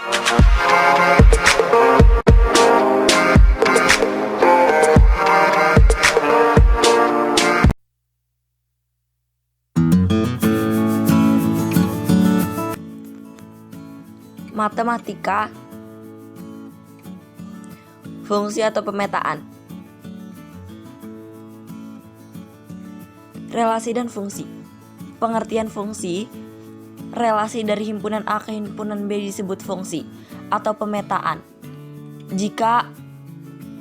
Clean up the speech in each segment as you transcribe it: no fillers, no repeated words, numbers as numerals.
Matematika, fungsi atau pemetaan. Relasi dan fungsi. Pengertian fungsi, relasi dari himpunan A ke himpunan B disebut fungsi atau pemetaan. Jika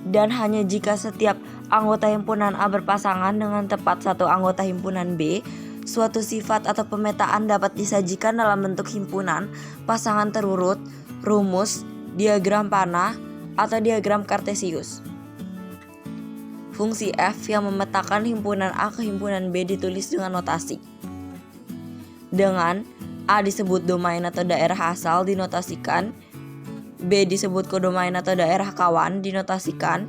dan hanya jika setiap anggota himpunan A berpasangan dengan tepat satu anggota himpunan B, suatu sifat atau pemetaan dapat disajikan dalam bentuk himpunan, pasangan terurut, rumus, diagram panah, atau diagram kartesius. Fungsi F yang memetakan himpunan A ke himpunan B ditulis dengan notasi. Dengan A disebut domain atau daerah asal dinotasikan, B disebut kodomain atau daerah kawan dinotasikan,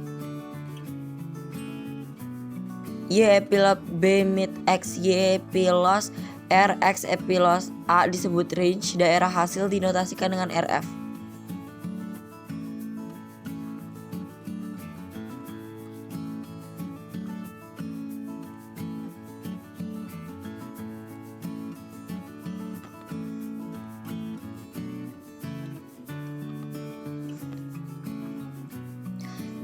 Y epilog B mid X Y epilos R X epilos A disebut range daerah hasil dinotasikan dengan RF.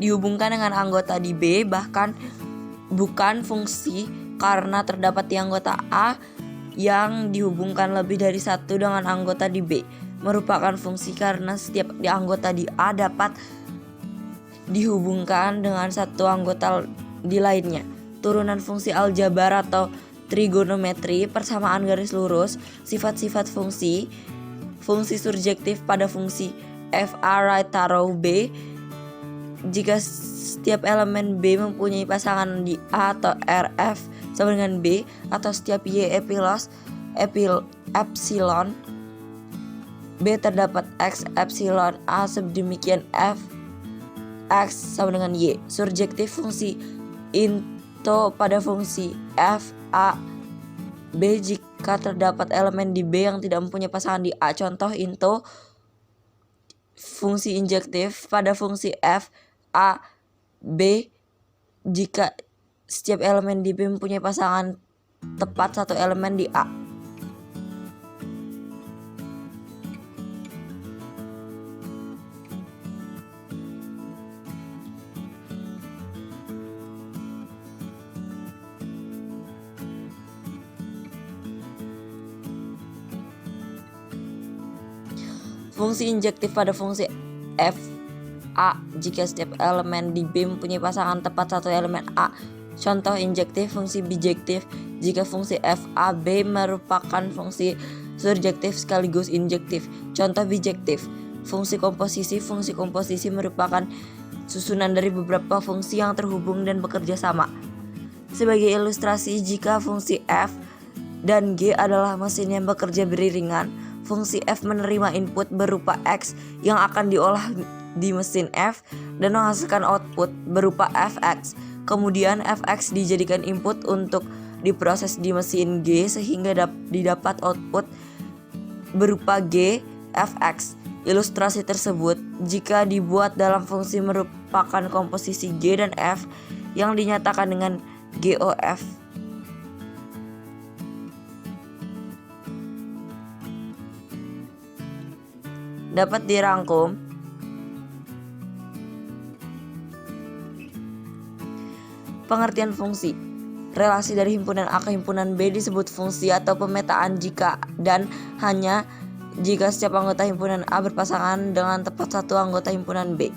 Dihubungkan dengan anggota di B bahkan bukan fungsi karena terdapat di anggota A yang dihubungkan lebih dari satu dengan anggota di B. Merupakan fungsi karena setiap di anggota di A dapat dihubungkan dengan satu anggota di lainnya. Turunan fungsi aljabar atau trigonometri, persamaan garis lurus, sifat-sifat fungsi, fungsi surjektif pada fungsi f A right taruh B. Jika setiap elemen B mempunyai pasangan di A atau RF sama dengan B, atau setiap Y epilos epsilon B terdapat X epsilon A sedemikian F X sama dengan Y. Surjektif fungsi into pada fungsi F A B jika terdapat elemen di B yang tidak mempunyai pasangan di A. Contoh into fungsi injektif pada fungsi F A B jika setiap elemen di B mempunyai pasangan tepat satu elemen di A. Fungsi injektif pada fungsi F A jika setiap elemen di B mempunyai pasangan tepat satu elemen A. Contoh injektif fungsi bijektif jika fungsi F A B merupakan fungsi surjektif sekaligus injektif. Contoh bijektif fungsi komposisi merupakan susunan dari beberapa fungsi yang terhubung dan bekerja sama. Sebagai ilustrasi, jika fungsi F dan G adalah mesin yang bekerja beriringan, fungsi F menerima input berupa X yang akan diolah di mesin F dan menghasilkan output berupa Fx. Kemudian Fx dijadikan input untuk diproses di mesin G sehingga didapat output berupa G Fx. Ilustrasi tersebut jika dibuat dalam fungsi merupakan komposisi G dan F yang dinyatakan dengan GOF. Dapat dirangkum pengertian fungsi. Relasi dari himpunan A ke himpunan B disebut fungsi atau pemetaan jika dan hanya jika setiap anggota himpunan A berpasangan dengan tepat satu anggota himpunan B.